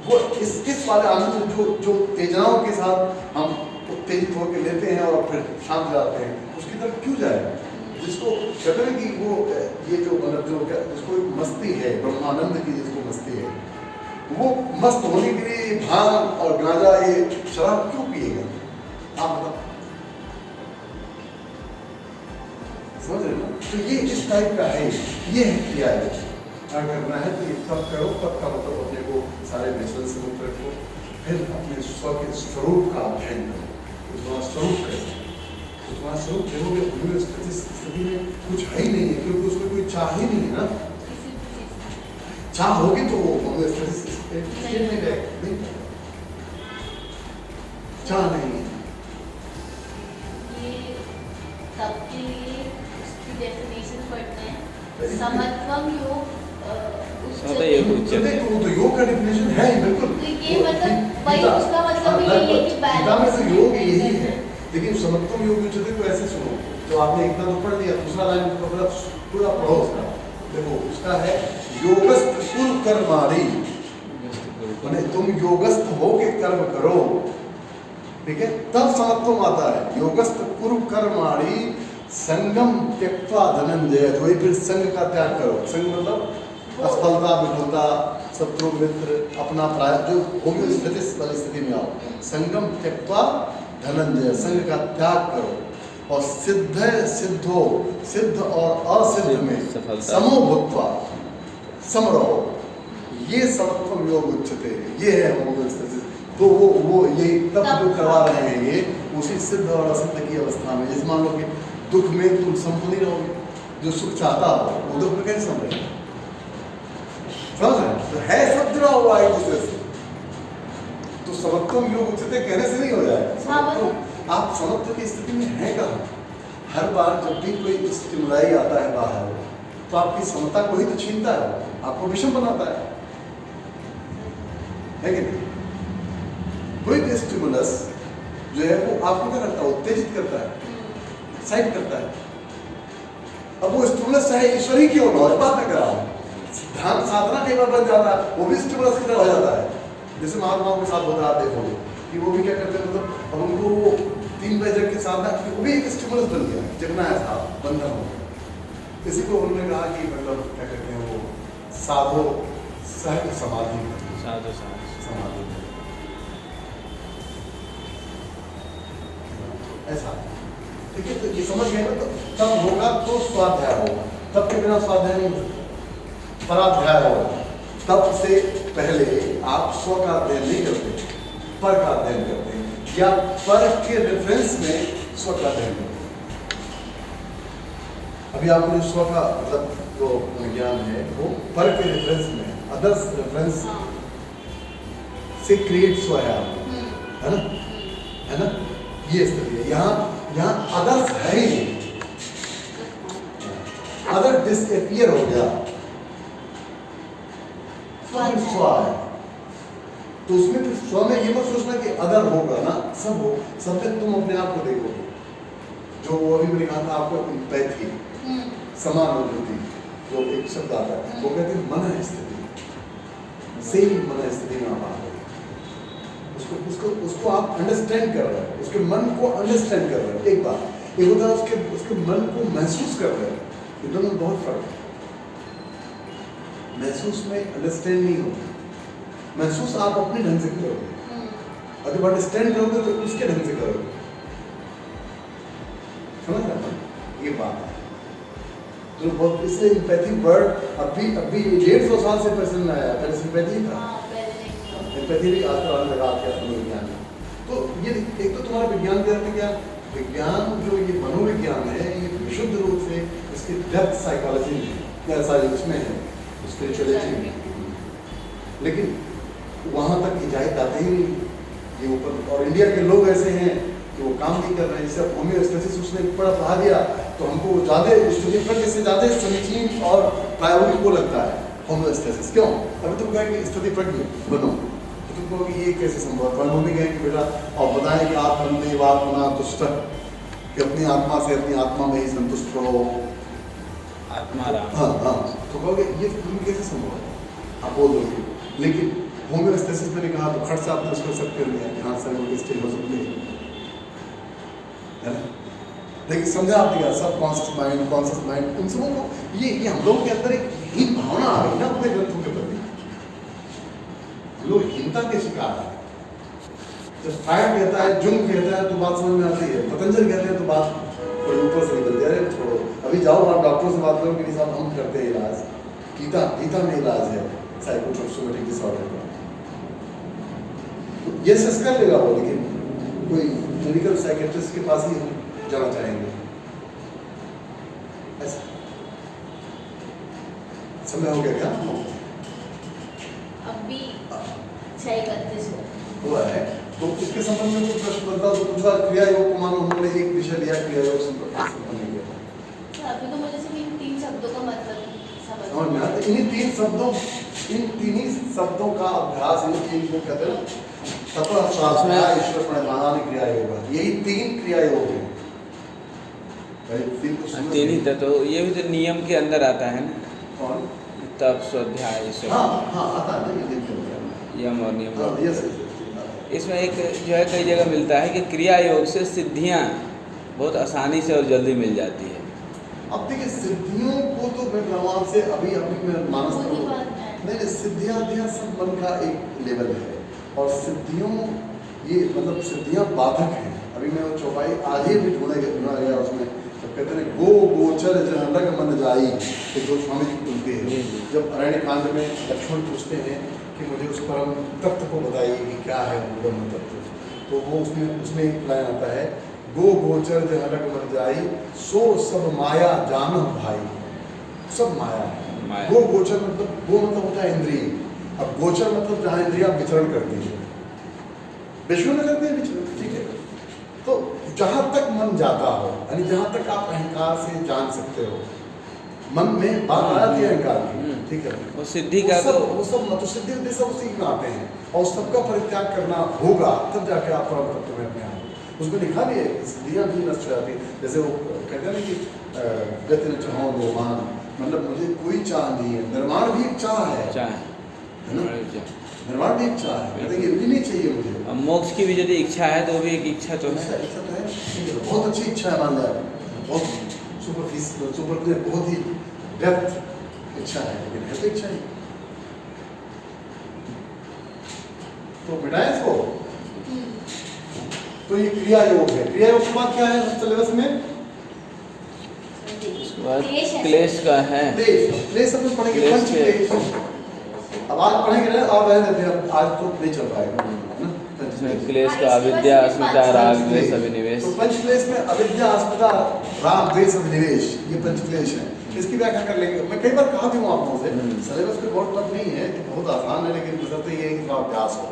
वो इस वाले आनंद जो तेजनाओं के साथ हम उत्तेजित होकर लेते हैं और फिर शांत हो जाते हैं, उसकी तरफ क्यों जाए। जिसको कहते हैं कि वो ये जो मतलब जो जिसको मस्ती है, ब्रह्मानंद की जिसको मस्ती है, वो मस्त होने के लिए भांग और गांजा ये शराब क्यों पिएगा, आप बताओ, समझ रहे ना। तो ये इस टाइप का है, ये है किया है। क्या करना है तो ये तब करो, तब का मतलब अपने को सारे विचलन से मुक्त रखो, फिर अपने स्व के स्वरूप का अध्ययन करो, उसका स्वरूप कैसे तुम्हारा स्वरूप देखोगे होम्योस्टेसिस स्थिति में कुछ है ही नहीं है, क्योंकि उसमें कोई चाह ही नहीं है ना। चाह होगी तो वो होम्योस्टेसिस स्टेट में गए, चाह नहीं है। ये सबके लिए उसकी डेफिनेशन पढ़ते हैं। समत्वम योग समता योग उच्चते। वो तो योग का डेफिनेशन है ही बिल्कुल। तो ये मतलब वही उसका मतलब यही है कि गीता में तो योग यही है, बैलेंस। लेकिन समत्वम योग उच्चते को ऐसे सुनो, तो आपने इतना तो पढ़ लिया, दूसरा लाइन पूरा पढ़ो उसका। देखो उसका है योगस्थ कुरु कर्माणि, माने तुम योगस्थ हो के कर्म करो, ठीक है, तब समत्वम आता है। योगस्थ कुरु कर्माणि संगम त्यक्त्वा धनंजय, तो वही फिर संग का त्याग करो। संग मतलब असफलता, विफलता, शत्रु मित्र, अपना प्राय, जो होम्योस्टेसिस वाली स्थिति में आओ। संगम त्यक्त्वा धनंजय, संग का त्याग करो। और सिद्ध सिद्धो, सिद्ध और असिद्ध में समो भूत्वा, सम रहो। ये समत्वम योग उच्चते, ये है होम्योस्टेसिस। तो वो ये तब जो करवा रहे हैं ये उसी सिद्ध और असिद्ध की अवस्था में। जैसे मान लो कि दुख में तुम संपूर्ण ही रहोगे, जो सुख चाहता हो वो दुख में कैसे संभलेगा, समझ रहे हैं? तो है सब जुड़ा हुआ है एक दूसरे से। तो समत्वम योग उच्चते कहने से नहीं हो जाएगा। आप समत्व की स्थिति में हैं कहाँ? हर बार जब भी कोई स्टिमुलाई आता है बाहर, तो आपकी समता को ही तो छीनता है, आपको विषम बनाता है कि नहीं? कोई भी स्टिमुलस जो है वो आपको क्या करता है, उत्तेजित करता है, एक्साइट करता है। अब वो स्टिमुलस चाहे ईश्वर ही क्यों ना हो, बात में करा ध्यान साधना कई बार बन जाता है, वो भी स्टिमुलस की तरह हो जाता है। जैसे महात्माओं के साथ होता है, आप देखोगे कि वो भी क्या करते हैं, मतलब अब उनको 3 बजे जग के साधना, वो भी एक स्टिमुलस बन गया, जगना है साहब, बंधन हो गया। किसी को उन्होंने कहा कि मतलब क्या कहते हैं वो साधो सहज समाधि, साधु समाधि ऐसा, ठीक है। तो ये समझ गए ना, तो तब होगा तो स्वाध्याय होगा, तब के बिना स्वाध्याय नहीं होगा, पराध्याय होगा। तब से पहले आप स्व का अध्ययन नहीं करते, पर का अध्ययन करते हैं, या पर के रेफरेंस में स्व का अध्ययन करते हैं। अभी आपको जो स्व का मतलब जो ज्ञान है वो पर के रेफरेंस में, अदर्स रेफरेंस से क्रिएट स्व है आपको, है ना, है ना, ये स्थिति है। यहाँ अदर्स है ही नहीं, अदर डिसअपियर हो गया, स्व है। तो उसमें फिर स्व में ये मत सोचना कि अदर होगा ना, सब हो, सब में तुम अपने आप को देखोगे। जो वो अभी मैंने कहा था आपको, एम्पैथी, समानुभूति, जो एक शब्द आता है, वो कहते हैं मन स्थिति, सेम मन स्थिति में आप आ गए। उसको आप अंडरस्टैंड कर रहे हैं, उसके मन को अंडरस्टैंड कर रहे हैं। एक बात एक होता है उसके मन को महसूस कर रहे हैं, ये दोनों बहुत फर्क है। महसूस में अंडरस्टैंड नहीं होता, महसूस आप अपने ढंग से करोगे, अगर अंडरस्टैंड करोगे तो उसके ढंग से करोगे, समझ रहे हैं? ये बात है जो बहुत, इसलिए एम्पैथी वर्ड अभी 150 साल से प्रचलन में आया, पहले सिंपैथी था, एम्पैथी भी आजकल आने लगा आपके विज्ञान में। तो ये एक तो तुम्हारा विज्ञान के अर्थ क्या, विज्ञान जो ये मनोविज्ञान है, ये विशुद्ध रूप से इसकी डेप्थ साइकोलॉजी में ऐसा इसमें है, स्पिरिचुअलिटी में, लेकिन वहाँ तक हिदायत आते ही नहीं ये ऊपर। और इंडिया के लोग ऐसे हैं कि वो काम नहीं कर रहे हैं। जैसे होम्योस्टेसिस उसने पढ़ा दिया तो हमको ज़्यादा स्टडी पर से ज़्यादा समीचीन और प्रायोगिक को लगता है होम्योस्टेसिस। क्यों? अभी तुम कहें कि स्थिति प्रज्ञ बनो, तो तुम कहोगे ये कैसे संभव है? हम भी कहें कि बेटा और बताएं कि आप बंदे बात बना तुष्ट, कि अपनी आत्मा से अपनी आत्मा में ही संतुष्ट रहो, आत्माराम। हाँ हाँ, तो कहोगे ये तुम्हें कैसे संभव है? आप बोल दोगे। लेकिन होम्योस्टेसिस मैंने कहा तो खर्च आपने उसको सब कर लिया कि हाँ सर वो स्टेज हो सकती है ना। लेकिन समझा आपने क्या, सब कॉन्शियस माइंड उन सबों को ये हम लोगों के अंदर एक हीन भावना आ गई ना अपने ग्रंथों के प्रति, लोग हीनता के शिकार है। जब फ्रायड कहता है, जुंग कहता है तो बात समझ में आती है, पतंजलि कहते हैं तो बात थोड़ी ऊपर से निकलती है, अरे छोड़ो अभी जाओ आप डॉक्टर से बात करो कि नहीं साहब हम करते हैं इलाज, गीता में इलाज है साइकोसोमेटिक डिसऑर्डर का, तो ये सस कर लेगा वो, लेकिन कोई क्लिनिकल साइकेट्रिस्ट के पास ही जाना चाहेंगे? ऐसा समय हो गया क्या? अभी 6:31 हुआ है। तो इसके संबंध में कुछ प्रश्न बनता तो दूसरा क्रिया योग को मानो हमने एक विषय लिया क्रिया योग संबंध में लिया। अभी तो मुझे सिर्फ इन 3 शब्दों का मतलब समझ में आता है। इन तीन ही शब्दों का अभ्यास इन तीन को कहते हैं तपः स्वाध्याय ईश्वर प्रणिधान क्रिया योग। यही 3 क्रिया योग हैं। तीन ही तो ये भी तो नियम के अंदर आता है ना। कौन? तप स्वाध्याय ईश्वर। हाँ आता है ना, ये यम और नियम। हाँ, ये सही। इसमें एक जो है कई जगह मिलता है कि क्रिया योग से सिद्धियाँ बहुत आसानी से और जल्दी मिल जाती है। अब देखिए सिद्धियों को तो मैं भगवान से अभी मैं मानस करूँ नहीं, सिद्धियाँ सब मन का एक लेवल है और सिद्धियों ये मतलब सिद्धियाँ बाधक हैं। अभी मैं वो चौपाई आज ही भी ढूंढा गया उसमें, तो कहते हैं गो गोचर जहाँ लग मन जाई, कि जो स्वामी जी बोलते हैं जब अरण्य कांड में लक्ष्मण पूछते हैं कि मुझे उस परम तत्व को बताइए कि क्या है वो ब्रह्म तत्व, तो वो उसमें एक लाइन आता है गो गोचर जहाँ लग मन जाई सो सब माया जानह भाई। सब माया है। गो गोचर मतलब गो मतलब होता है इंद्रिय, अब गोचर मतलब जहाँ इंद्रियां विचरण करती है, विश्व में करते हैं विचरण, ठीक है। तो जहाँ तक मन जाता हो यानी जहाँ तक आप अहंकार से जान सकते हो, मन में बात आ जाती है अहंकार की, ठीक है। वो सिद्धि का वो सब मतलब सिद्धि उद्देश्य सब उसी में आते हैं और सबका परित्याग करना होगा तब जाके आप परम तत्व में अपने आप। उसमें लिखा भी है सिद्धियाँ भी नष्ट हो जाती है। जैसे वो कहते हैं ना कि गति न चाहो निर्माण, मतलब मुझे कोई चाह नहीं है, निर्माण भी एक चाह है ना, निर्माण भी एक चाह है, कहते हैं ये भी नहीं चाहिए मुझे। अब मोक्ष की भी यदि इच्छा है तो भी एक इच्छा तो है। इच्छा तो है, ठीक है, बहुत अच्छी इच्छा है, मान लिया बहुत सुपर बहुत ही व्यर्थ इच्छा है, लेकिन है तो इच्छा ही। तो मिटाए इसको। तो ये क्रिया योग है। क्रिया योग के बाद क्या है सिलेबस में? क्लेश का है। क्लेश अपन पढ़ेंगे पंच क्लेश। अब आज पढ़ेंगे ना, और रहने देते हैं, आज तो नहीं चल पाएगा ना। क्लेश का अविद्या अस्मिता राग द्वेष अभिनिवेश। तो पंच क्लेश में अविद्या अस्मिता राग द्वेष अभिनिवेश ये पंच क्लेश है। इसकी व्याख्या कर लेंगे। मैं कई बार कहा भी हूँ आप लोगों से सिलेबस पे बहुत टफ नहीं है, बहुत आसान है, लेकिन बशर्ते ये है कि अभ्यास हो।